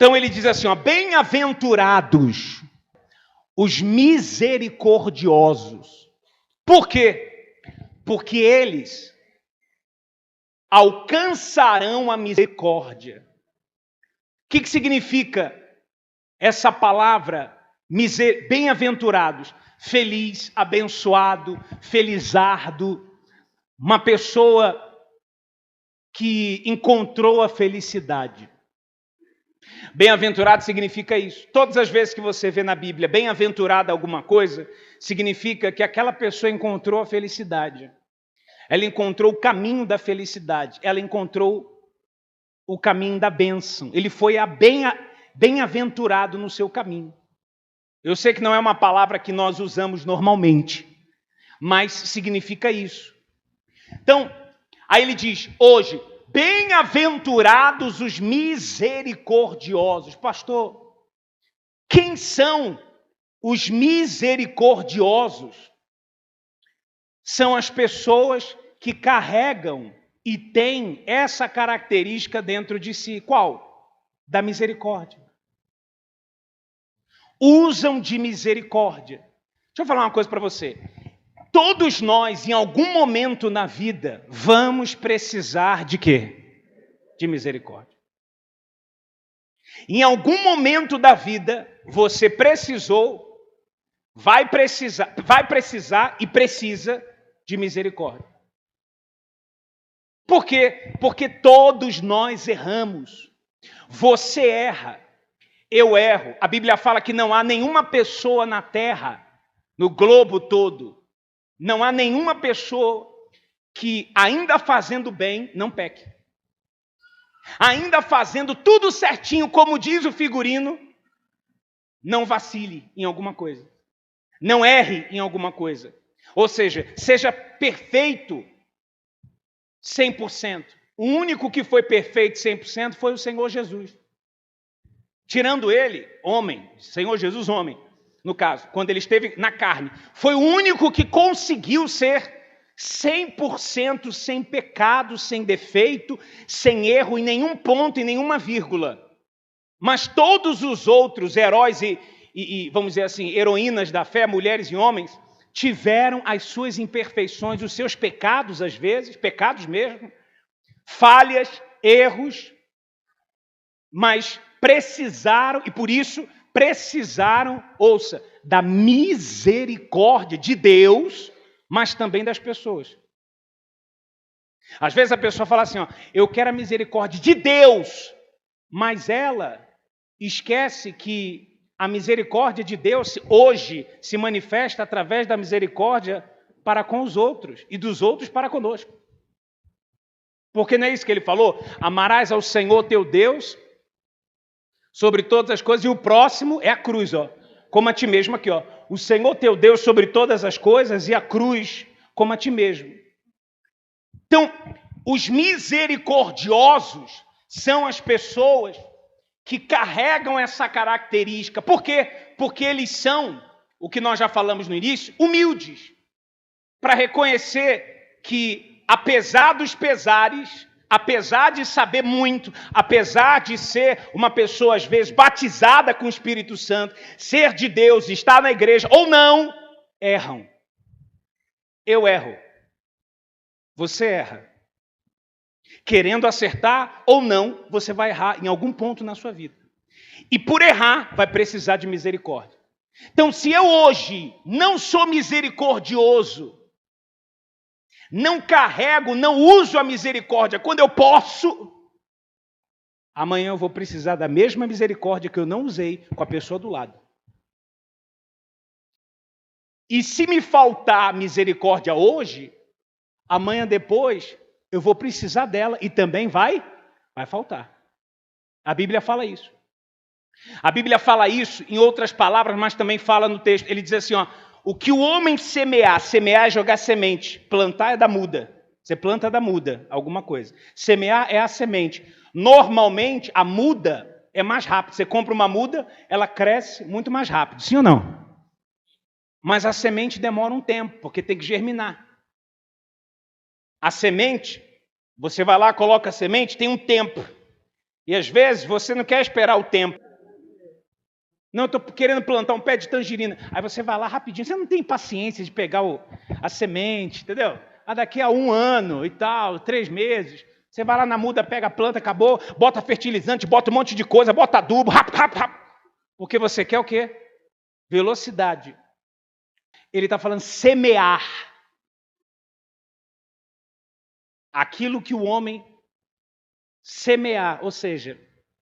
Então ele diz assim, ó, bem-aventurados os misericordiosos. Por quê? Porque eles alcançarão a misericórdia. O que significa essa palavra bem-aventurados? Feliz, abençoado, felizardo, uma pessoa que encontrou a felicidade. Bem-aventurado significa isso. Todas as vezes que você vê na Bíblia bem-aventurada alguma coisa, significa que aquela pessoa encontrou a felicidade. Ela encontrou o caminho da felicidade. Ela encontrou o caminho da bênção. Ele foi bem-aventurado no seu caminho. Eu sei que não é uma palavra que nós usamos normalmente, mas significa isso. Então, aí ele diz, hoje, bem-aventurados os misericordiosos. Pastor, quem são os misericordiosos? São as pessoas que carregam e têm essa característica dentro de si. Qual? Da misericórdia. Usam de misericórdia. Deixa eu falar uma coisa para você. Todos nós, em algum momento na vida, vamos precisar de quê? De misericórdia. Em algum momento da vida, você precisou, vai precisar e precisa de misericórdia. Por quê? Porque todos nós erramos. Você erra. Eu erro. A Bíblia fala que não há nenhuma pessoa na terra, no globo todo, não há nenhuma pessoa que, ainda fazendo bem, não peque. Ainda fazendo tudo certinho, como diz o figurino, não vacile em alguma coisa. Não erre em alguma coisa. Ou seja, seja perfeito 100%. O único que foi perfeito 100% foi o Senhor Jesus. Tirando ele, homem, Senhor Jesus, homem, no caso, quando ele esteve na carne, foi o único que conseguiu ser 100% sem pecado, sem defeito, sem erro, em nenhum ponto, em nenhuma vírgula. Mas todos os outros heróis e, vamos dizer assim, heroínas da fé, mulheres e homens, tiveram as suas imperfeições, os seus pecados, às vezes, pecados mesmo, falhas, erros, mas precisaram, e por isso precisaram, ouça, da misericórdia de Deus, mas também das pessoas. Às vezes a pessoa fala assim, ó, eu quero a misericórdia de Deus, mas ela esquece que a misericórdia de Deus hoje se manifesta através da misericórdia para com os outros e dos outros para conosco. Porque não é isso que ele falou? Amarás ao Senhor teu Deus sobre todas as coisas, e o próximo é a cruz, ó, como a ti mesmo aqui, ó. O Senhor teu Deus sobre todas as coisas e a cruz como a ti mesmo. Então, os misericordiosos são as pessoas que carregam essa característica. Por quê? Porque eles são, o que nós já falamos no início, humildes, para reconhecer que, apesar dos pesares, apesar de saber muito, apesar de ser uma pessoa, às vezes, batizada com o Espírito Santo, ser de Deus, estar na igreja ou não, erram. Eu erro. Você erra. Querendo acertar ou não, você vai errar em algum ponto na sua vida. E por errar, vai precisar de misericórdia. Então, se eu hoje não sou misericordioso, não carrego, não uso a misericórdia quando eu posso, amanhã eu vou precisar da mesma misericórdia que eu não usei com a pessoa do lado. E se me faltar misericórdia hoje, amanhã depois eu vou precisar dela e também vai faltar. A Bíblia fala isso. A Bíblia fala isso em outras palavras, mas também fala no texto. Ele diz assim, ó, o que o homem semear é jogar semente. Plantar é da muda. Você planta da muda, alguma coisa. Semear é a semente. Normalmente, a muda é mais rápida. Você compra uma muda, ela cresce muito mais rápido. Sim ou não? Mas a semente demora um tempo, porque tem que germinar. A semente, você vai lá, coloca a semente, tem um tempo. E às vezes você não quer esperar o tempo. Não, eu estou querendo plantar um pé de tangerina. Aí você vai lá rapidinho. Você não tem paciência de pegar a semente, entendeu? Ah, daqui a 1 ano e tal, 3 meses. Você vai lá na muda, pega a planta, acabou, bota fertilizante, bota um monte de coisa, bota adubo, rápido, rápido, rápido. Porque você quer o quê? Velocidade. Ele está falando semear. Aquilo que o homem semear, ou seja,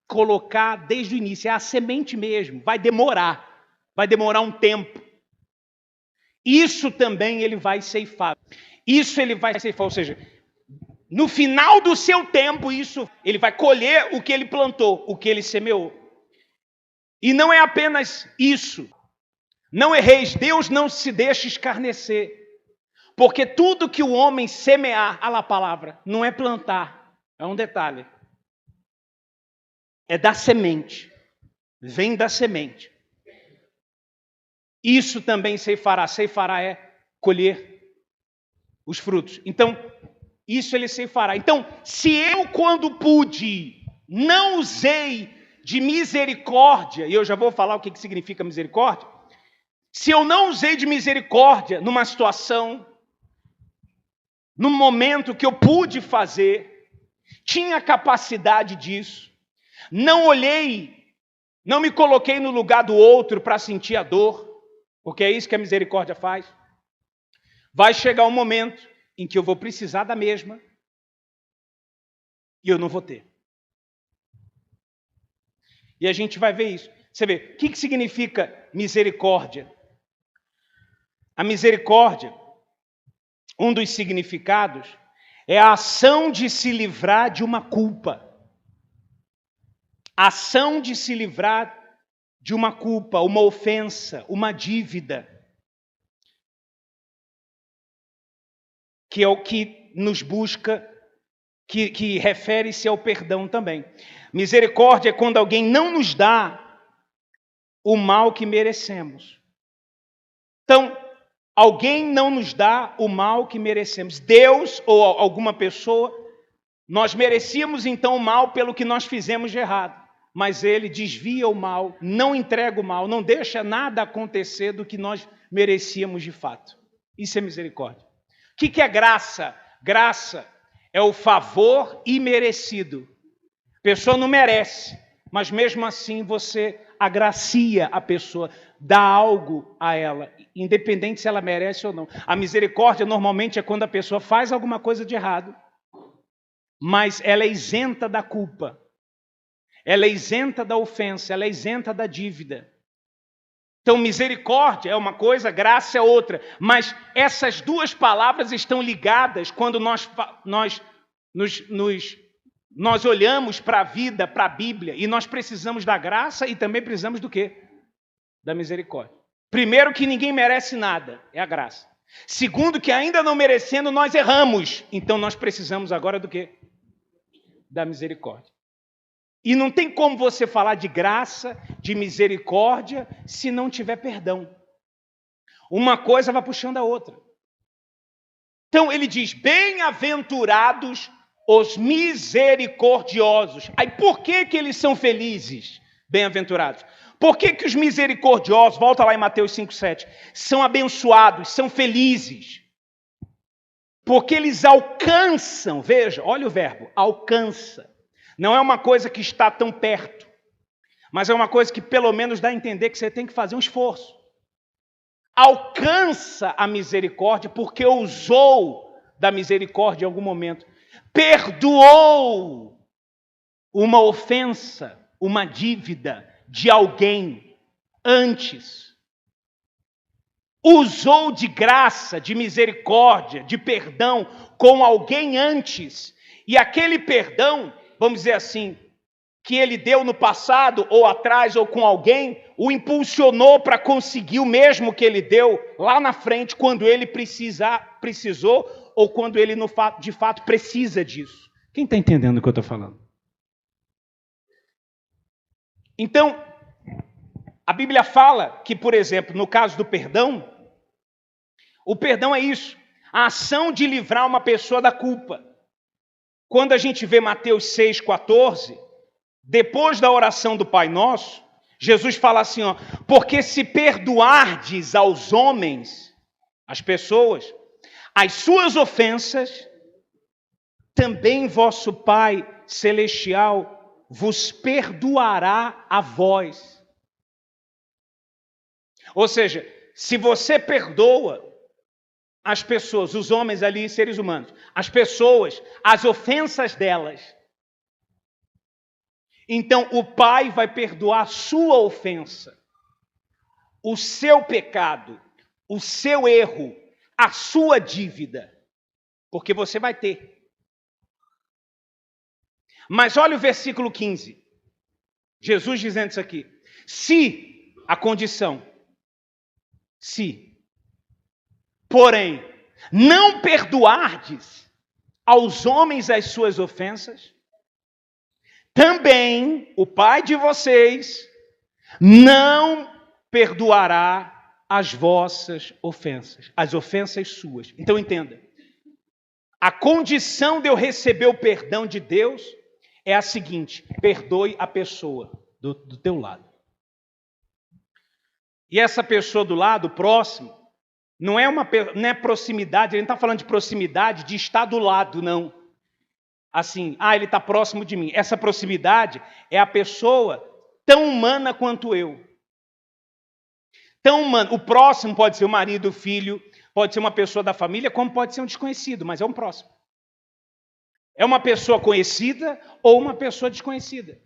colocar desde o início, é a semente mesmo, vai demorar um tempo. Isso também ele vai ceifar. Isso ele vai ceifar, ou seja, no final do seu tempo, isso ele vai colher o que ele plantou, o que ele semeou. E não é apenas isso. Não erreis, Deus não se deixa escarnecer. Porque tudo que o homem semear, a la palavra, não é plantar, é um detalhe. É da semente. Vem da semente. Isso também ceifará. Ceifará é colher os frutos. Então, isso ele ceifará. Então, se eu, quando pude, não usei de misericórdia, e eu já vou falar o que significa misericórdia, se eu não usei de misericórdia numa situação, num momento que eu pude fazer, tinha capacidade disso, não olhei, não me coloquei no lugar do outro para sentir a dor, porque é isso que a misericórdia faz. Vai chegar um momento em que eu vou precisar da mesma e eu não vou ter. E a gente vai ver isso. Você vê, o que significa misericórdia? A misericórdia, um dos significados, é a ação de se livrar de uma culpa. A ação de se livrar de uma culpa, uma ofensa, uma dívida. Que é o que nos busca, que refere-se ao perdão também. Misericórdia é quando alguém não nos dá o mal que merecemos. Então, alguém não nos dá o mal que merecemos. Deus ou alguma pessoa, nós merecíamos então o mal pelo que nós fizemos de errado. Mas ele desvia o mal, não entrega o mal, não deixa nada acontecer do que nós merecíamos de fato. Isso é misericórdia. O que é graça? Graça é o favor imerecido. A pessoa não merece, mas mesmo assim você agracia a pessoa, dá algo a ela, independente se ela merece ou não. A misericórdia normalmente é quando a pessoa faz alguma coisa de errado, mas ela é isenta da culpa, ela é isenta da ofensa, ela é isenta da dívida. Então, misericórdia é uma coisa, graça é outra. Mas essas duas palavras estão ligadas quando nós olhamos para a vida, para a Bíblia, e nós precisamos da graça e também precisamos do quê? Da misericórdia. Primeiro, que ninguém merece nada, é a graça. Segundo, que ainda não merecendo, nós erramos. Então, nós precisamos agora do quê? Da misericórdia. E não tem como você falar de graça, de misericórdia, se não tiver perdão. Uma coisa vai puxando a outra. Então ele diz, bem-aventurados os misericordiosos. Aí por que eles são felizes, bem-aventurados? Por que os misericordiosos, volta lá em Mateus 5,7, são abençoados, são felizes? Porque eles alcançam, veja, olha o verbo, alcança. Não é uma coisa que está tão perto, mas é uma coisa que pelo menos dá a entender que você tem que fazer um esforço. Alcança a misericórdia porque usou da misericórdia em algum momento. Perdoou uma ofensa, uma dívida de alguém antes. Usou de graça, de misericórdia, de perdão com alguém antes. E aquele perdão, vamos dizer assim, que ele deu no passado, ou atrás, ou com alguém, o impulsionou para conseguir o mesmo que ele deu lá na frente, quando ele precisou, ou quando ele de fato precisa disso. Quem está entendendo o que eu estou falando? Então, a Bíblia fala que, por exemplo, no caso do perdão, o perdão é isso, a ação de livrar uma pessoa da culpa. Quando a gente vê Mateus 6,14, depois da oração do Pai Nosso, Jesus fala assim, ó, porque se perdoardes aos homens, às pessoas, as suas ofensas, também vosso Pai Celestial vos perdoará a vós. Ou seja, se você perdoa as pessoas, os homens ali, seres humanos, as pessoas, as ofensas delas, então o Pai vai perdoar a sua ofensa, o seu pecado, o seu erro, a sua dívida, porque você vai ter. Mas olha o versículo 15, Jesus dizendo isso aqui, se, a condição, se, porém, não perdoardes aos homens as suas ofensas, também o Pai de vocês não perdoará as vossas ofensas, as ofensas suas. Então entenda, a condição de eu receber o perdão de Deus é a seguinte, perdoe a pessoa do teu lado. E essa pessoa do lado, próximo, não é proximidade, ele não está falando de proximidade, de estar do lado, não. Assim, ele está próximo de mim. Essa proximidade é a pessoa tão humana quanto eu. Tão humano. O próximo pode ser o marido, o filho, pode ser uma pessoa da família, como pode ser um desconhecido, mas é um próximo. É uma pessoa conhecida ou uma pessoa desconhecida.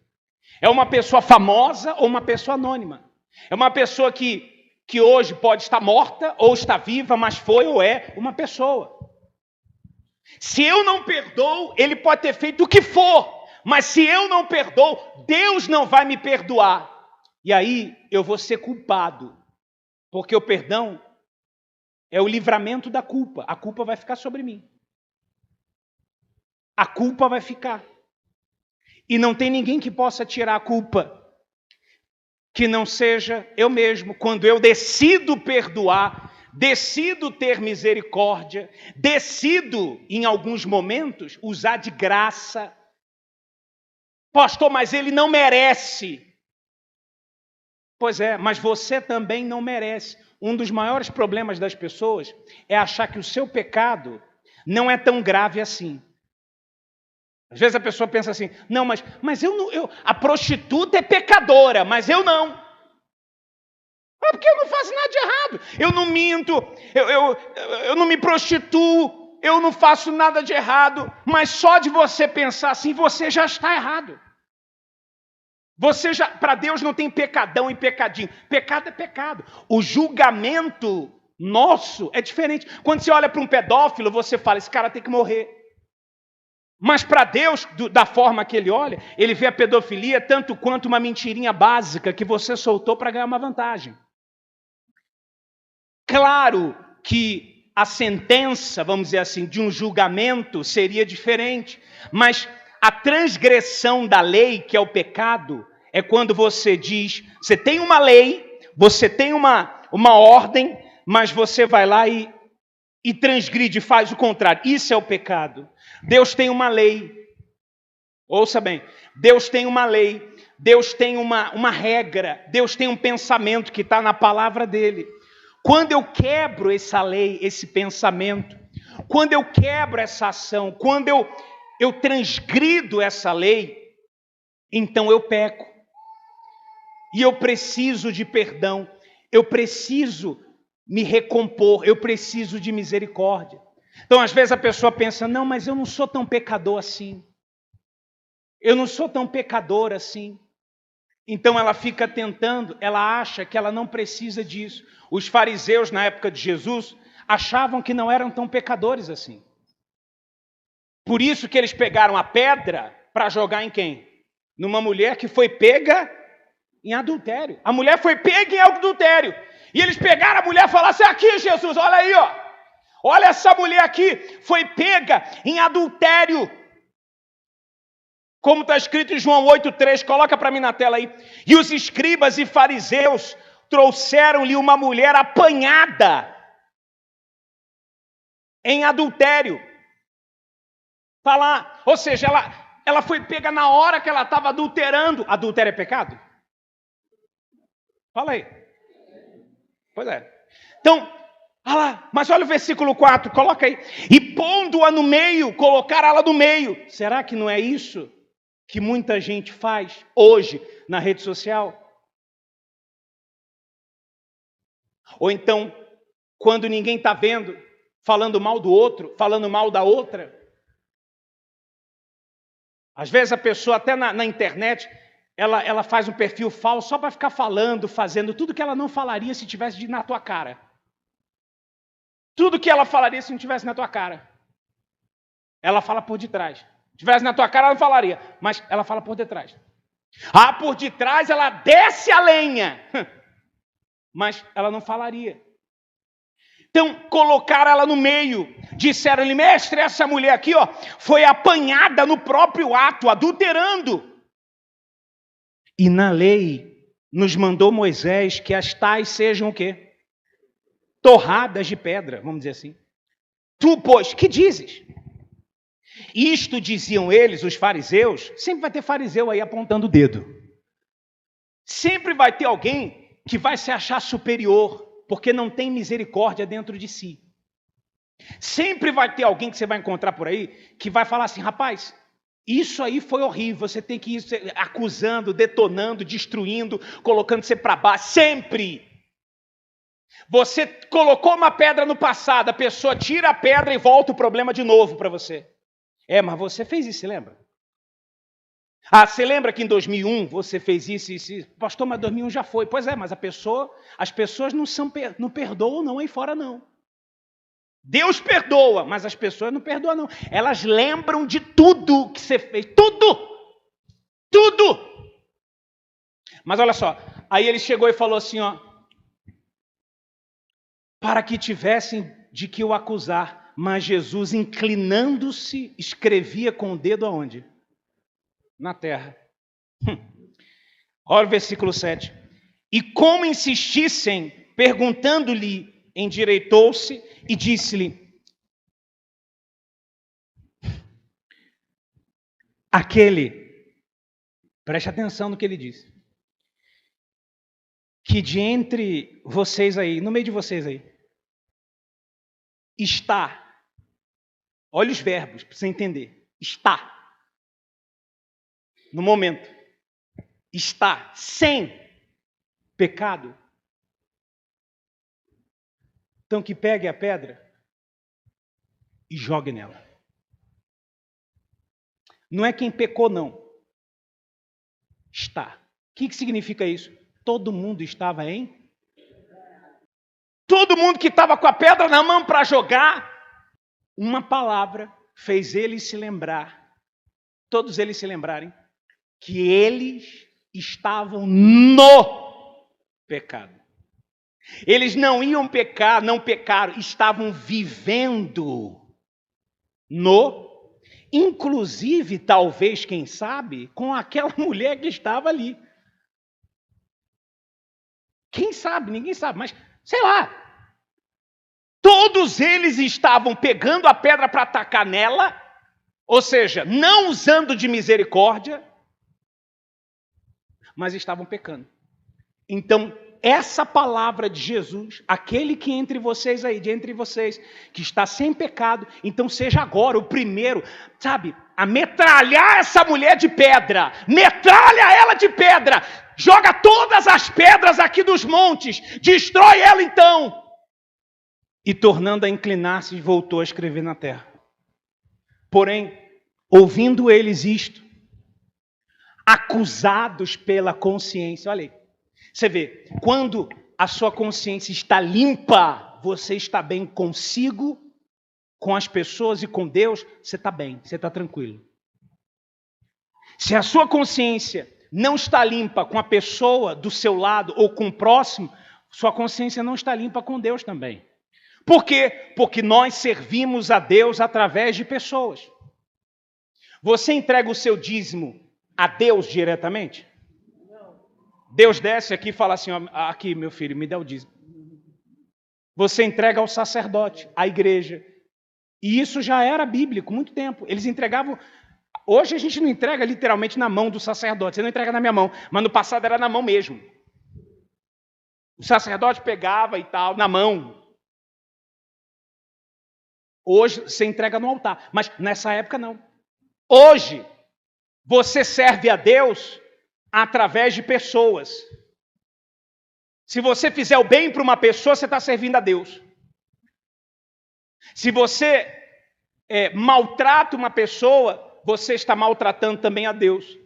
É uma pessoa famosa ou uma pessoa anônima. É uma pessoa que hoje pode estar morta ou está viva, mas foi ou é uma pessoa. Se eu não perdoo, ele pode ter feito o que for, mas se eu não perdoo, Deus não vai me perdoar. E aí eu vou ser culpado, porque o perdão é o livramento da culpa. A culpa vai ficar sobre mim. A culpa vai ficar. E não tem ninguém que possa tirar a culpa, que não seja eu mesmo. Quando eu decido perdoar, decido ter misericórdia, decido, em alguns momentos, usar de graça. Pastor, mas ele não merece. Pois é, mas você também não merece. Um dos maiores problemas das pessoas é achar que o seu pecado não é tão grave assim. Às vezes a pessoa pensa assim, não, mas a prostituta é pecadora, mas eu não. Porque eu não faço nada de errado. Eu não minto, eu não me prostituo, eu não faço nada de errado. Mas só de você pensar assim, você já está errado. Para Deus não tem pecadão e pecadinho. Pecado é pecado. O julgamento nosso é diferente. Quando você olha para um pedófilo, você fala, esse cara tem que morrer. Mas para Deus, da forma que ele olha, ele vê a pedofilia tanto quanto uma mentirinha básica que você soltou para ganhar uma vantagem. Claro que a sentença, vamos dizer assim, de um julgamento seria diferente, mas a transgressão da lei, que é o pecado, é quando você diz, você tem uma lei, você tem uma ordem, mas você vai lá e transgride, faz o contrário. Isso é o pecado. Deus tem uma lei. Ouça bem, Deus tem uma lei, Deus tem uma regra, Deus tem um pensamento que está na palavra dele. Quando eu quebro essa lei, esse pensamento, quando eu quebro essa ação, quando eu transgrido essa lei, então eu peco. E eu preciso de perdão, eu preciso me recompor, eu preciso de misericórdia. Então, às vezes a pessoa pensa, não, mas eu não sou tão pecador assim. Eu não sou tão pecador assim. Então ela fica tentando, ela acha que ela não precisa disso. Os fariseus, na época de Jesus, achavam que não eram tão pecadores assim. Por isso que eles pegaram a pedra para jogar em quem? Numa mulher que foi pega em adultério. A mulher foi pega em adultério. E eles pegaram a mulher e falaram assim, aqui Jesus, olha aí, ó. Olha essa mulher aqui, foi pega em adultério. Como está escrito em João 8,3, coloca para mim na tela aí. E os escribas e fariseus trouxeram-lhe uma mulher apanhada em adultério. Está lá, ou seja, ela foi pega na hora que ela estava adulterando. Adultério é pecado? Fala aí. Pois é. Então, olha lá, mas olha o versículo 4, coloca aí. E pondo-a no meio, colocar ela no meio. Será que não é isso que muita gente faz hoje na rede social? Ou então, quando ninguém está vendo, falando mal do outro, falando mal da outra. Às vezes a pessoa até na internet, ela faz um perfil falso só para ficar falando, fazendo tudo que ela não falaria se tivesse na tua cara. Tudo que ela falaria se não tivesse na tua cara. Ela fala por detrás. Se tivesse na tua cara, ela não falaria, mas ela fala por detrás. Ah, por detrás ela desce a lenha. Mas ela não falaria. Então, colocaram ela no meio. Disseram-lhe, mestre, essa mulher aqui, ó, foi apanhada no próprio ato, adulterando. E na lei, nos mandou Moisés que as tais sejam o quê? Torradas de pedra, vamos dizer assim. Tu, pois, que dizes? Isto diziam eles, os fariseus. Sempre vai ter fariseu aí apontando o dedo. Sempre vai ter alguém que vai se achar superior, porque não tem misericórdia dentro de si. Sempre vai ter alguém que você vai encontrar por aí, que vai falar assim, rapaz, isso aí foi horrível, você tem que ir acusando, detonando, destruindo, colocando você para baixo, sempre. Você colocou uma pedra no passado, a pessoa tira a pedra e volta o problema de novo para você. Mas você fez isso, você lembra? Você lembra que em 2001 você fez isso e isso? Pastor, mas 2001 já foi. Pois é, mas as pessoas não perdoam não aí fora não. Deus perdoa, mas as pessoas não perdoam não. Elas lembram de tudo que você fez. Tudo! Tudo! Mas olha só, aí ele chegou e falou assim, ó. Para que tivessem de que o acusar. Mas Jesus, inclinando-se, escrevia com o dedo aonde? Na terra. Olha o versículo 7. E como insistissem, perguntando-lhe, endireitou-se e disse-lhe, preste atenção no que ele disse, que de entre vocês aí, no meio de vocês aí, está, olha os verbos para você entender, está, no momento, está sem pecado. Então que pegue a pedra e jogue nela. Não é quem pecou, não. Está. O que significa isso? Todo mundo estava em? Todo mundo que estava com a pedra na mão para jogar, uma palavra fez eles se lembrar, todos eles se lembrarem, que eles estavam no pecado. Eles não iam pecar, não pecaram, estavam vivendo inclusive, talvez, quem sabe, com aquela mulher que estava ali. Quem sabe? Ninguém sabe, mas sei lá. Todos eles estavam pegando a pedra para atacar nela, ou seja, não usando de misericórdia, mas estavam pecando. Então, essa palavra de Jesus, aquele que entre vocês aí, de entre vocês, que está sem pecado, então seja agora o primeiro, sabe, a metralhar essa mulher de pedra, metralha ela de pedra, joga todas as pedras aqui dos montes, destrói ela então. E tornando a inclinar-se, voltou a escrever na terra. Porém, ouvindo eles isto, acusados pela consciência, olha aí, você vê, quando a sua consciência está limpa, você está bem consigo, com as pessoas e com Deus, você está bem, você está tranquilo. Se a sua consciência não está limpa com a pessoa do seu lado ou com o próximo, sua consciência não está limpa com Deus também. Por quê? Porque nós servimos a Deus através de pessoas. Você entrega o seu dízimo a Deus diretamente? Deus desce aqui e fala assim, ó, aqui meu filho, me dá o dízimo. Você entrega ao sacerdote, à igreja. E isso já era bíblico, muito tempo. Eles entregavam Hoje a gente não entrega literalmente na mão do sacerdote. Você não entrega na minha mão, mas no passado era na mão mesmo. O sacerdote pegava e tal, na mão. Hoje você entrega no altar, mas nessa época não. Hoje você serve a Deus através de pessoas. Se você fizer o bem para uma pessoa, você está servindo a Deus. Se você maltrata uma pessoa, você está maltratando também a Deus.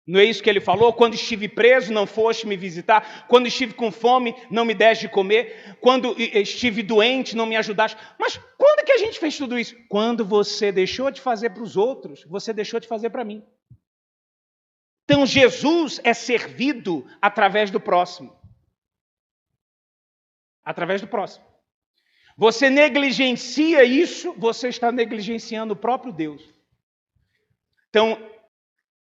Não é isso que ele falou? Quando estive preso, não foste me visitar. Quando estive com fome, não me deste de comer. Quando estive doente, não me ajudaste. Mas quando que a gente fez tudo isso? Quando você deixou de fazer para os outros, você deixou de fazer para mim. Então Jesus é servido através do próximo. Através do próximo. Você negligencia isso, você está negligenciando o próprio Deus. Então,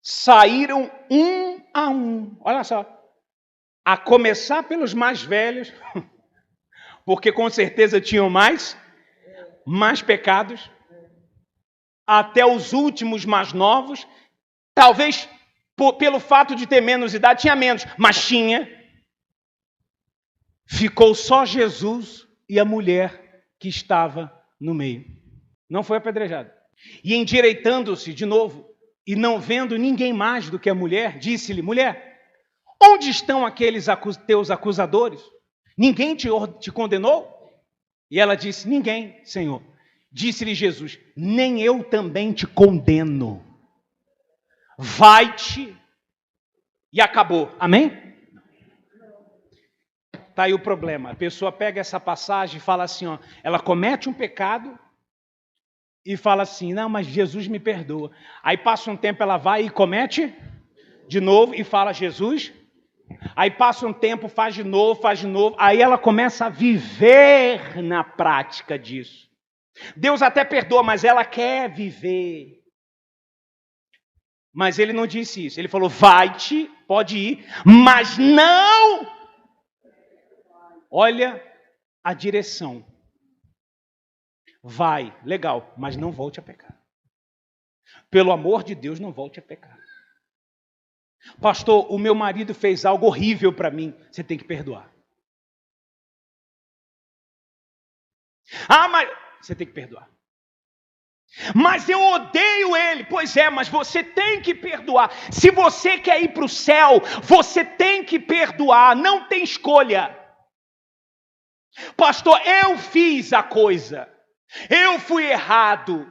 saíram um a um. Olha só. A começar pelos mais velhos, porque com certeza tinham mais pecados, até os últimos mais novos. Talvez pelo fato de ter menos idade, tinha menos, mas tinha. Ficou só Jesus e a mulher que estava no meio. Não foi apedrejado. E endireitando-se de novo, e não vendo ninguém mais do que a mulher, disse-lhe: mulher, onde estão aqueles teus acusadores? Ninguém te condenou? E ela disse: ninguém, Senhor. Disse-lhe Jesus: nem eu também te condeno. Vai-te. E acabou. Amém? Está aí o problema. A pessoa pega essa passagem e fala assim, ó, ela comete um pecado e fala assim, não, mas Jesus me perdoa. Aí passa um tempo, ela vai e comete de novo e fala, Jesus. Aí passa um tempo, faz de novo. Aí ela começa a viver na prática disso. Deus até perdoa, mas ela quer viver. Mas ele não disse isso. Ele falou, vai-te, pode ir, mas não... Olha a direção. Vai, legal, mas não volte a pecar. Pelo amor de Deus, não volte a pecar. Pastor, o meu marido fez algo horrível para mim. Você tem que perdoar. Ah, mas... Você tem que perdoar. Mas eu odeio ele. Pois é, mas você tem que perdoar. Se você quer ir para o céu, você tem que perdoar. Não tem escolha. Pastor, eu fiz a coisa. Eu fui errado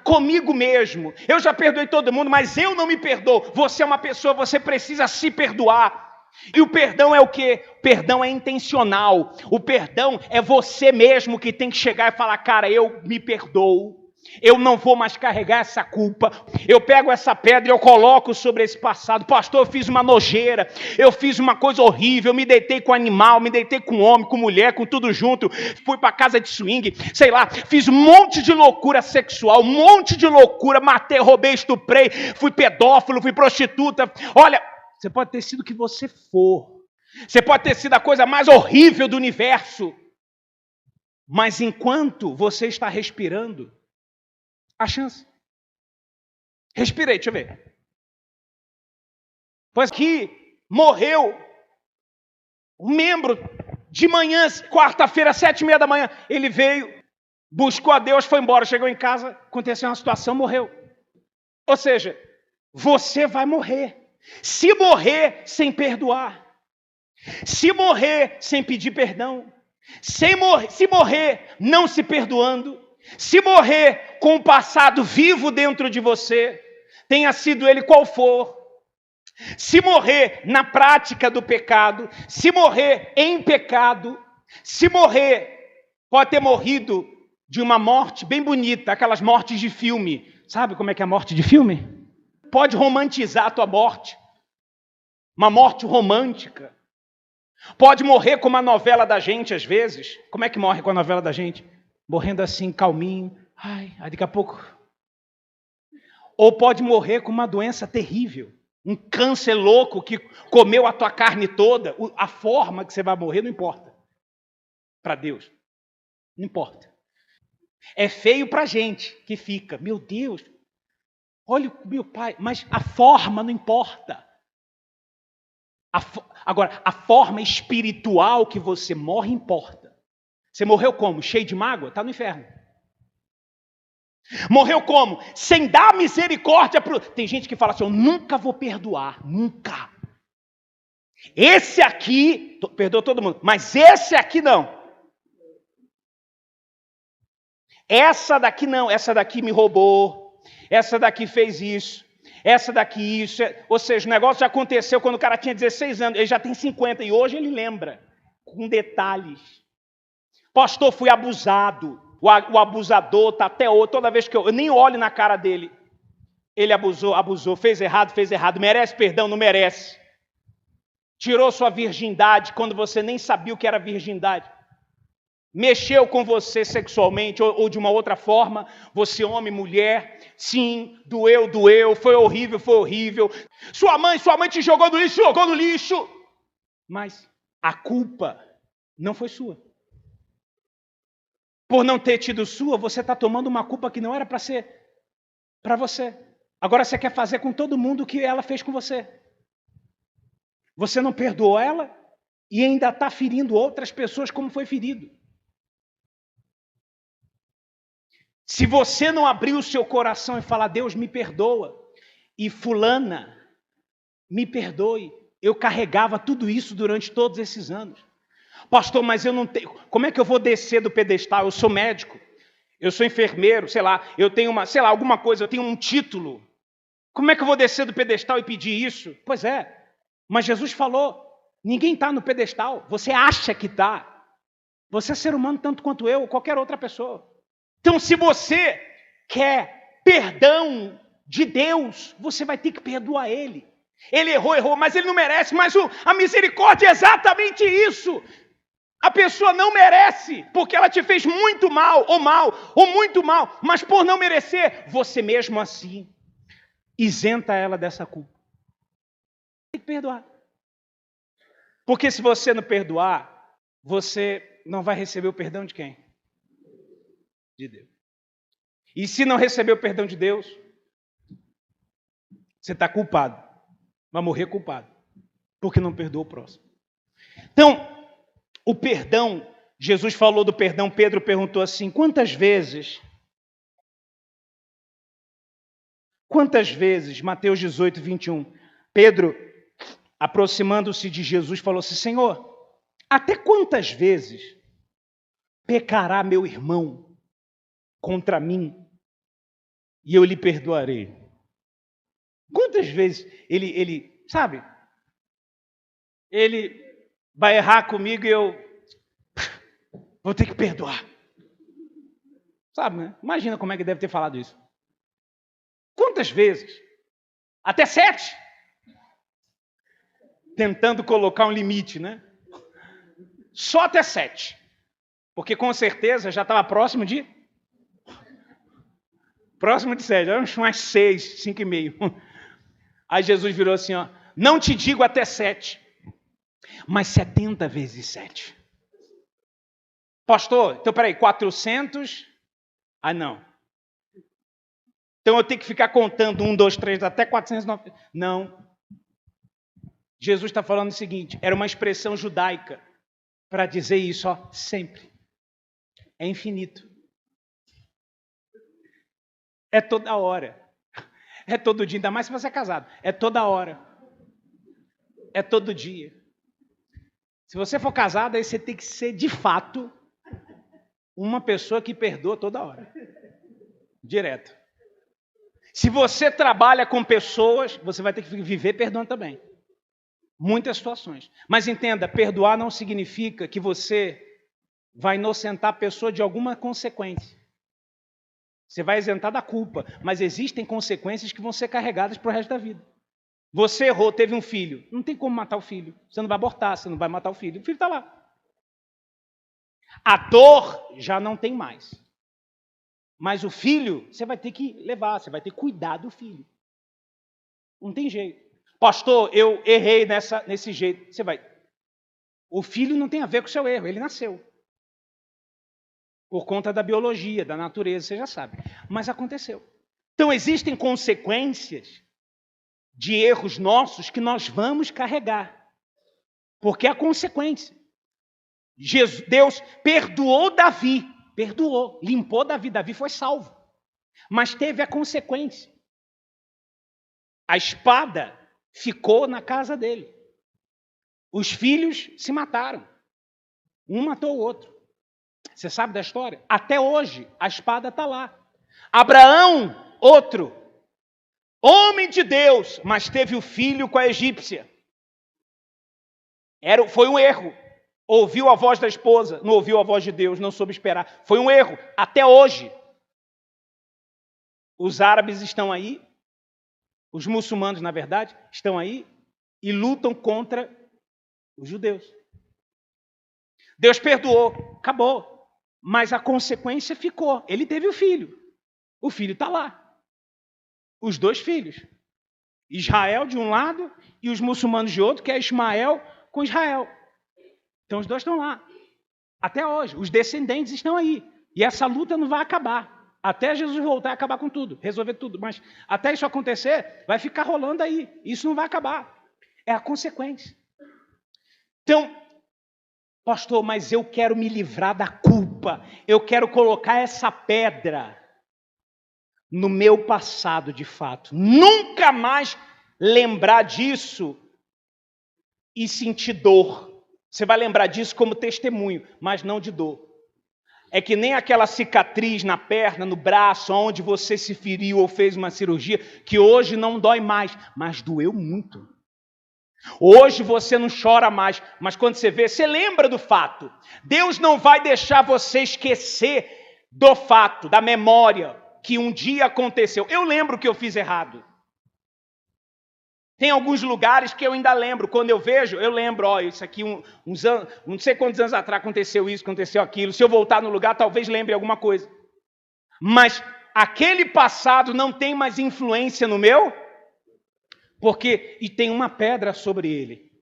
comigo mesmo. Eu já perdoei todo mundo, mas eu não me perdoo. Você é uma pessoa, você precisa se perdoar. E o perdão é o quê? O perdão é intencional. O perdão é você mesmo que tem que chegar e falar, cara, eu me perdoo. Eu não vou mais carregar essa culpa. Eu pego essa pedra e eu coloco sobre esse passado. Pastor, eu fiz uma nojeira. Eu fiz uma coisa horrível. Me deitei com animal, me deitei com homem, com mulher, com tudo junto. Fui para casa de swing, sei lá. Fiz um monte de loucura sexual, um monte de loucura. Matei, roubei, estuprei. Fui pedófilo, fui prostituta. Olha, você pode ter sido o que você for. Você pode ter sido a coisa mais horrível do universo. Mas enquanto você está respirando, a chance. Respirei, deixa eu ver. Pois que morreu um membro de manhã, quarta-feira, 7:30 da manhã. Ele veio, buscou a Deus, foi embora, chegou em casa, aconteceu uma situação, morreu. Ou seja, você vai morrer. Se morrer sem perdoar. Se morrer sem pedir perdão. Se morrer não se perdoando. Se morrer com o passado vivo dentro de você, tenha sido ele qual for, se morrer na prática do pecado, se morrer em pecado, se morrer, pode ter morrido de uma morte bem bonita, aquelas mortes de filme. Sabe como é que é a morte de filme? Pode romantizar a tua morte, uma morte romântica. Pode morrer como a novela da gente às vezes. Como é que morre com a novela da gente? Morrendo assim, calminho. Ai, daqui a pouco. Ou pode morrer com uma doença terrível. Um câncer louco que comeu a tua carne toda. A forma que você vai morrer não importa. Para Deus. Não importa. É feio para a gente que fica. Meu Deus. Olha o meu pai, mas a forma não importa. Agora, a forma espiritual que você morre importa. Você morreu como? Cheio de mágoa? Está no inferno. Morreu como? Sem dar misericórdia para... Tem gente que fala assim, eu nunca vou perdoar. Nunca. Esse aqui, perdoa todo mundo, mas esse aqui não. Essa daqui não, essa daqui me roubou, essa daqui fez isso, essa daqui isso. Ou seja, o negócio já aconteceu quando o cara tinha 16 anos, ele já tem 50 e hoje ele lembra, com detalhes. Pastor, fui abusado, o abusador está até hoje, toda vez que eu nem olho na cara dele, ele abusou, fez errado, merece perdão, não merece. Tirou sua virgindade quando você nem sabia o que era virgindade. Mexeu com você sexualmente ou de uma outra forma, você homem, mulher, sim, doeu, foi horrível. Sua mãe te jogou no lixo. Mas a culpa não foi sua. Por não ter tido sua, você está tomando uma culpa que não era para ser para você. Agora você quer fazer com todo mundo o que ela fez com você. Você não perdoou ela e ainda está ferindo outras pessoas como foi ferido. Se você não abrir o seu coração e falar, Deus me perdoa, e fulana, me perdoe, eu carregava tudo isso durante todos esses anos. Pastor, mas eu não tenho, como é que eu vou descer do pedestal? Eu sou médico, eu sou enfermeiro, sei lá, eu tenho alguma coisa, eu tenho um título. Como é que eu vou descer do pedestal e pedir isso? Pois é, mas Jesus falou, ninguém está no pedestal, você acha que está. Você é ser humano tanto quanto eu ou qualquer outra pessoa. Então, se você quer perdão de Deus, você vai ter que perdoar Ele. Ele errou, mas Ele não merece. Mas a misericórdia é exatamente isso. A pessoa não merece, porque ela te fez muito mal, ou muito mal. Mas por não merecer, você mesmo assim isenta ela dessa culpa. Tem que perdoar. Porque se você não perdoar, você não vai receber o perdão de quem? De Deus. E se não receber o perdão de Deus, você está culpado. Vai morrer culpado. Porque não perdoou o próximo. Então, o perdão, Jesus falou do perdão, Pedro perguntou assim, quantas vezes, Mateus 18, 21, Pedro, aproximando-se de Jesus, falou assim, Senhor, até quantas vezes pecará meu irmão contra mim e eu lhe perdoarei? Quantas vezes ele sabe, ele vai errar comigo e eu vou ter que perdoar. Sabe, né? Imagina como é que deve ter falado isso. Quantas vezes? Até 7? Tentando colocar um limite, né? Só até 7. Porque com certeza já estava próximo de 7, umas 6, 5,5. Aí Jesus virou assim, ó, não te digo até 7, mas 70 vezes 7. Pastor, então peraí, 400? Ah, não. Então eu tenho que ficar contando 1, 2, 3, até 409. Não. Jesus está falando o seguinte, era uma expressão judaica para dizer isso, ó, sempre. É infinito. É toda hora. É todo dia, ainda mais se você é casado. É toda hora. É todo dia. Se você for casado, aí você tem que ser, de fato, uma pessoa que perdoa toda hora. Direto. Se você trabalha com pessoas, você vai ter que viver perdoando também. Muitas situações. Mas entenda, perdoar não significa que você vai inocentar a pessoa de alguma consequência. Você vai isentar da culpa, mas existem consequências que vão ser carregadas para o resto da vida. Você errou, teve um filho. Não tem como matar o filho. Você não vai abortar, você não vai matar o filho. O filho está lá. A dor já não tem mais. Mas o filho, você vai ter que levar, você vai ter que cuidar do filho. Não tem jeito. Pastor, eu errei nesse jeito. Você vai. O filho não tem a ver com o seu erro, ele nasceu. Por conta da biologia, da natureza, você já sabe. Mas aconteceu. Então existem consequências de erros nossos que nós vamos carregar, porque é a consequência. Deus perdoou Davi, perdoou, limpou Davi, Davi foi salvo, mas teve a consequência. A espada ficou na casa dele. Os filhos se mataram. Um matou o outro. Você sabe da história? Até hoje, a espada está lá. Abraão, outro, homem de Deus, mas teve o filho com a egípcia. Foi um erro. Ouviu a voz da esposa, não ouviu a voz de Deus, não soube esperar. Foi um erro. Até hoje. Os árabes estão aí, os muçulmanos, na verdade, estão aí e lutam contra os judeus. Deus perdoou, acabou. Mas a consequência ficou. Ele teve o filho. O filho está lá. Os dois filhos. Israel de um lado e os muçulmanos de outro, que é Ismael com Israel. Então os dois estão lá. Até hoje. Os descendentes estão aí. E essa luta não vai acabar. Até Jesus voltar e acabar com tudo. Resolver tudo. Mas até isso acontecer, vai ficar rolando aí. Isso não vai acabar. É a consequência. Então, pastor, mas eu quero me livrar da culpa. Eu quero colocar essa pedra no meu passado, de fato. Nunca mais lembrar disso e sentir dor. Você vai lembrar disso como testemunho, mas não de dor. É que nem aquela cicatriz na perna, no braço, onde você se feriu ou fez uma cirurgia, que hoje não dói mais, mas doeu muito. Hoje você não chora mais, mas quando você vê, você lembra do fato. Deus não vai deixar você esquecer do fato, da memória, que um dia aconteceu. Eu lembro que eu fiz errado. Tem alguns lugares que eu ainda lembro. Quando eu vejo, eu lembro, isso aqui, uns anos, não sei quantos anos atrás aconteceu isso, aconteceu aquilo. Se eu voltar no lugar, talvez lembre alguma coisa. Mas aquele passado não tem mais influência no meu, e tem uma pedra sobre ele.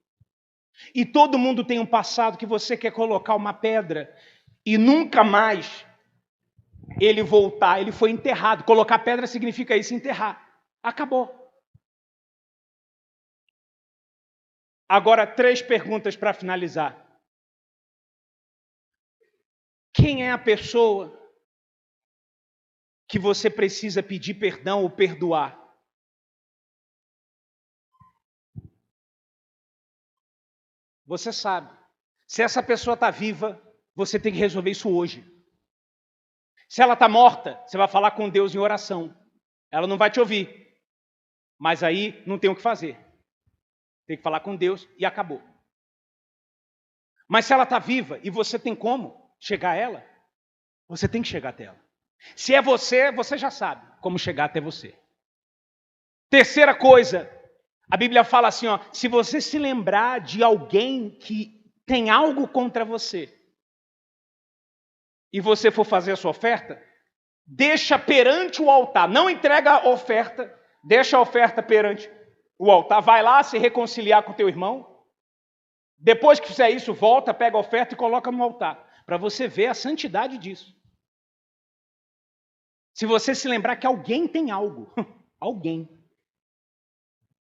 E todo mundo tem um passado que você quer colocar uma pedra e nunca mais ele voltar. Ele foi enterrado. Colocar pedra significa isso, enterrar. Acabou. Agora, 3 perguntas para finalizar. Quem é a pessoa que você precisa pedir perdão ou perdoar? Você sabe. Se essa pessoa está viva, você tem que resolver isso hoje. Se ela está morta, você vai falar com Deus em oração. Ela não vai te ouvir. Mas aí não tem o que fazer. Tem que falar com Deus e acabou. Mas se ela está viva e você tem como chegar a ela, você tem que chegar até ela. Se é você, você já sabe como chegar até você. Terceira coisa, a Bíblia fala assim, se você se lembrar de alguém que tem algo contra você e você for fazer a sua oferta, deixa perante o altar. Não entrega a oferta, deixa a oferta perante o altar. Vai lá se reconciliar com o teu irmão. Depois que fizer isso, volta, pega a oferta e coloca no altar. Para você ver a santidade disso. Se você se lembrar que alguém tem algo. Alguém.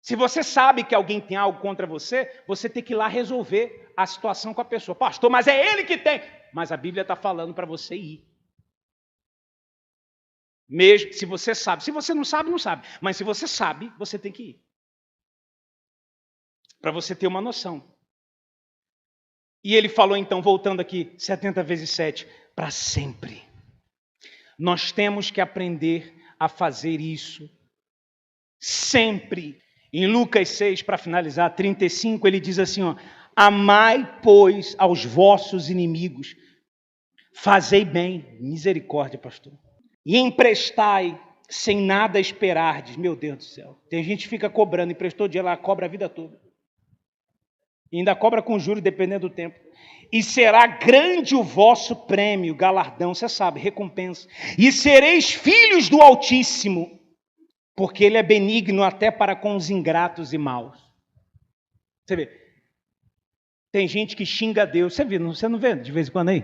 Se você sabe que alguém tem algo contra você, você tem que ir lá resolver a situação com a pessoa. Pastor, mas é ele que tem. Mas a Bíblia está falando para você ir. Mesmo se você sabe. Se você não sabe, não sabe. Mas se você sabe, você tem que ir. Para você ter uma noção. E ele falou então, voltando aqui, 70 vezes 7, para sempre. Nós temos que aprender a fazer isso sempre. Em Lucas 6, para finalizar, 35, ele diz assim, amai, pois, aos vossos inimigos, fazei bem, misericórdia, pastor, e emprestai sem nada esperardes. Meu Deus do céu, tem gente que fica cobrando, emprestou dinheiro, ela cobra a vida toda. E ainda cobra com juros, dependendo do tempo. E será grande o vosso prêmio, galardão, você sabe, recompensa. E sereis filhos do Altíssimo, porque Ele é benigno até para com os ingratos e maus. Você vê, tem gente que xinga Deus. Você não vê de vez em quando aí?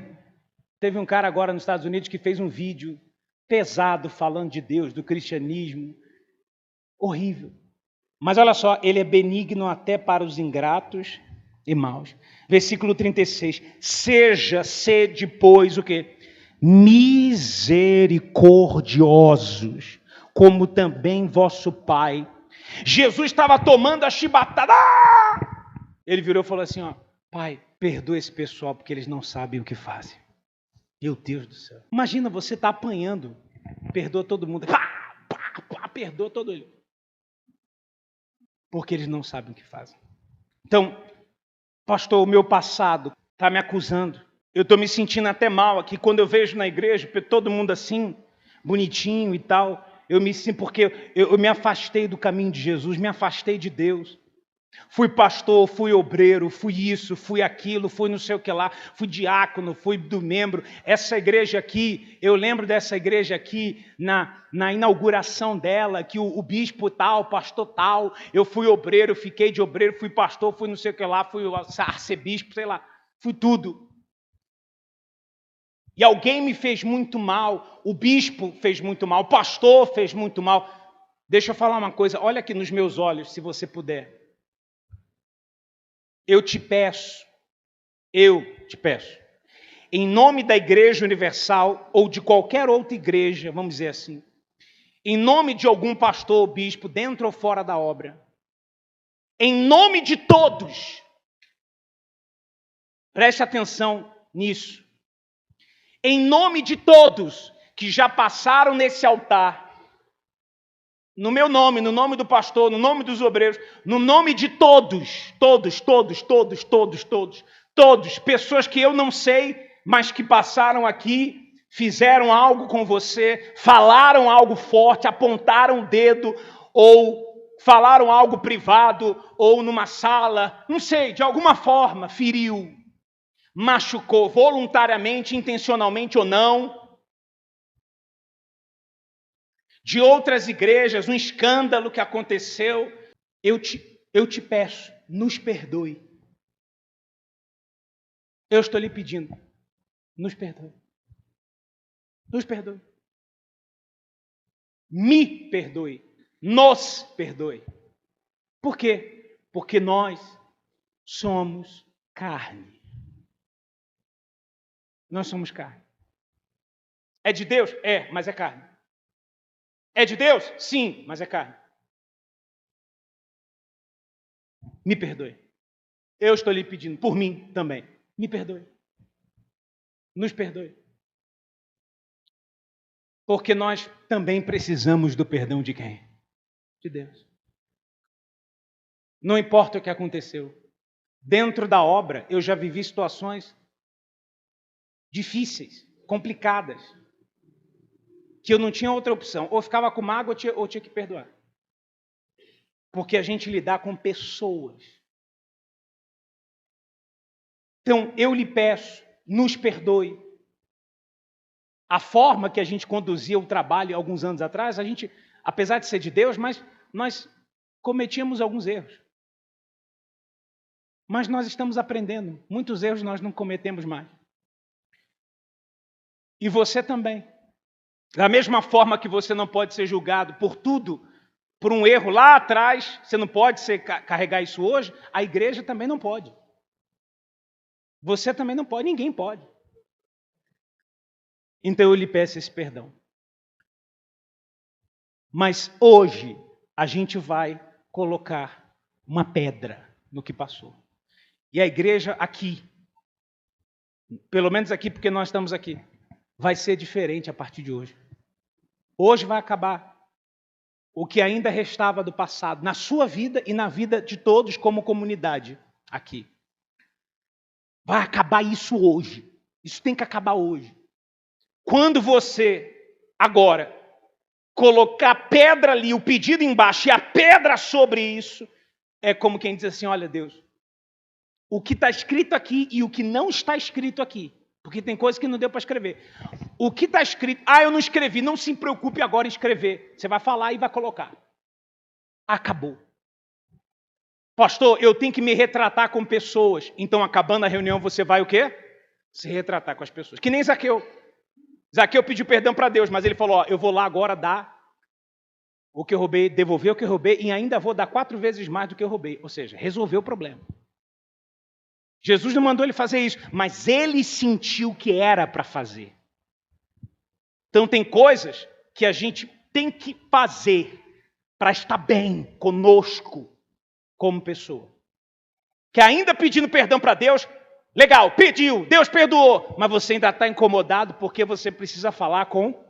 Teve um cara agora nos Estados Unidos que fez um vídeo pesado falando de Deus, do cristianismo. Horrível. Mas olha só, ele é benigno até para os ingratos e maus. Versículo 36. Seja, sede, pois, o quê? Misericordiosos, como também vosso Pai. Jesus estava tomando a chibatada. Ele virou e falou assim, ó, Pai, perdoa esse pessoal porque eles não sabem o que fazem. Meu Deus do céu. Imagina, você está apanhando. Perdoa todo mundo. Perdoa todo mundo. Porque eles não sabem o que fazem. Então, pastor, o meu passado está me acusando. Eu estou me sentindo até mal aqui. Quando eu vejo na igreja todo mundo assim, bonitinho e tal, eu me sinto porque eu me afastei do caminho de Jesus, me afastei de Deus. Fui pastor, fui obreiro, fui isso, fui aquilo, fui não sei o que lá, fui diácono, fui do membro. Essa igreja aqui, eu lembro dessa igreja aqui, na inauguração dela, que o bispo tal, o pastor tal, eu fui obreiro, fiquei de obreiro, fui pastor, fui não sei o que lá, fui arcebispo, sei lá, fui tudo. E alguém me fez muito mal, o bispo fez muito mal, o pastor fez muito mal. Deixa eu falar uma coisa, olha aqui nos meus olhos, se você puder. Eu te peço, em nome da Igreja Universal ou de qualquer outra igreja, vamos dizer assim, em nome de algum pastor ou bispo, dentro ou fora da obra, em nome de todos, preste atenção nisso, em nome de todos que já passaram nesse altar, no meu nome, no nome do pastor, no nome dos obreiros, no nome de todos, pessoas que eu não sei, mas que passaram aqui, fizeram algo com você, falaram algo forte, apontaram o dedo, ou falaram algo privado, ou numa sala, não sei, de alguma forma feriu, machucou, voluntariamente, intencionalmente ou não, de outras igrejas, um escândalo que aconteceu, eu te peço, nos perdoe. Eu estou lhe pedindo, nos perdoe. Nos perdoe. Me perdoe. Nos perdoe. Por quê? Porque nós somos carne. Nós somos carne. É de Deus? É, mas é carne. É de Deus? Sim, mas é carne. Me perdoe. Eu estou lhe pedindo, por mim também. Me perdoe. Nos perdoe. Porque nós também precisamos do perdão de quem? De Deus. Não importa o que aconteceu. Dentro da obra, eu já vivi situações difíceis, complicadas, que eu não tinha outra opção. Ou ficava com mágoa ou tinha que perdoar. Porque a gente lidar com pessoas. Então, eu lhe peço, nos perdoe. A forma que a gente conduzia o trabalho alguns anos atrás, a gente, apesar de ser de Deus, mas nós cometíamos alguns erros. Mas nós estamos aprendendo. Muitos erros nós não cometemos mais. E você também. Da mesma forma que você não pode ser julgado por tudo, por um erro lá atrás, você não pode carregar isso hoje, a igreja também não pode. Você também não pode, ninguém pode. Então eu lhe peço esse perdão. Mas hoje a gente vai colocar uma pedra no que passou. E a igreja aqui, pelo menos aqui porque nós estamos aqui, vai ser diferente a partir de hoje. Hoje vai acabar o que ainda restava do passado, na sua vida e na vida de todos como comunidade aqui. Vai acabar isso hoje. Isso tem que acabar hoje. Quando você, agora, colocar a pedra ali, o pedido embaixo e a pedra sobre isso, é como quem diz assim, olha Deus, o que está escrito aqui e o que não está escrito aqui, porque tem coisa que não deu para escrever. O que está escrito, eu não escrevi, não se preocupe agora em escrever. Você vai falar e vai colocar. Acabou. Pastor, eu tenho que me retratar com pessoas. Então, acabando a reunião, você vai o quê? Se retratar com as pessoas. Que nem Zaqueu. Zaqueu pediu perdão para Deus, mas ele falou, ó, eu vou lá agora dar o que eu roubei, devolver o que eu roubei e ainda vou dar 4 vezes mais do que eu roubei. Ou seja, resolveu o problema. Jesus não mandou ele fazer isso, mas ele sentiu que era para fazer. Então tem coisas que a gente tem que fazer para estar bem conosco como pessoa. Que ainda pedindo perdão para Deus, legal, pediu, Deus perdoou, mas você ainda está incomodado porque você precisa falar com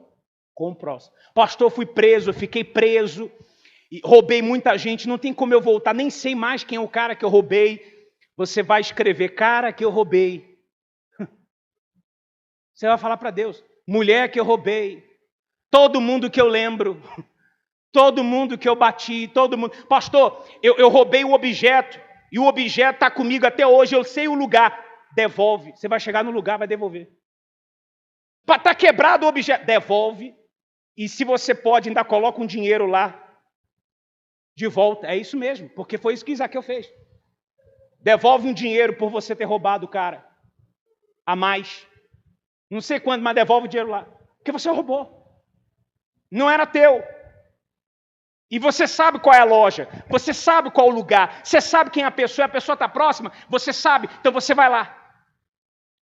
o próximo. Pastor, fui preso, eu fiquei preso, roubei muita gente, não tem como eu voltar, nem sei mais quem é o cara que eu roubei. Você vai escrever, cara que eu roubei. Você vai falar para Deus, mulher que eu roubei, todo mundo que eu lembro, todo mundo que eu bati, todo mundo. Pastor, eu roubei o objeto, e o objeto está comigo até hoje, eu sei o lugar. Devolve. Você vai chegar no lugar, vai devolver. Está quebrado o objeto, devolve. E se você pode, ainda coloca um dinheiro lá de volta. É isso mesmo, porque foi isso que Zaqueu fez. Devolve um dinheiro por você ter roubado o cara. A mais. Não sei quanto, mas devolve o dinheiro lá. Porque você roubou. Não era teu. E você sabe qual é a loja. Você sabe qual é o lugar. Você sabe quem é a pessoa está próxima. Você sabe, então você vai lá.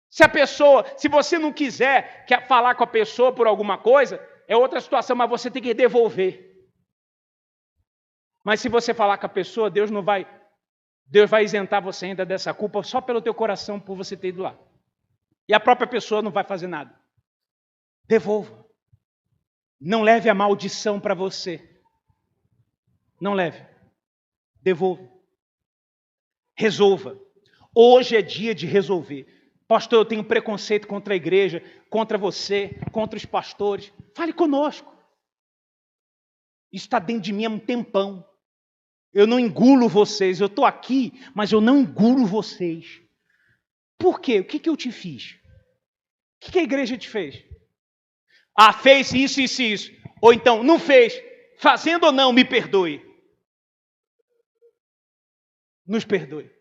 Se você não quiser falar com a pessoa por alguma coisa, é outra situação, mas você tem que devolver. Mas se você falar com a pessoa, Deus vai isentar você ainda dessa culpa só pelo teu coração, por você ter ido lá. E a própria pessoa não vai fazer nada. Devolva. Não leve a maldição para você. Não leve. Devolva. Resolva. Hoje é dia de resolver. Pastor, eu tenho preconceito contra a igreja, contra você, contra os pastores. Fale conosco. Isso está dentro de mim há um tempão. Eu não engulo vocês. Eu estou aqui, mas eu não engulo vocês. Por quê? O que eu te fiz? O que a igreja te fez? Ah, fez isso, isso e isso. Ou então, não fez. Fazendo ou não, me perdoe. Nos perdoe.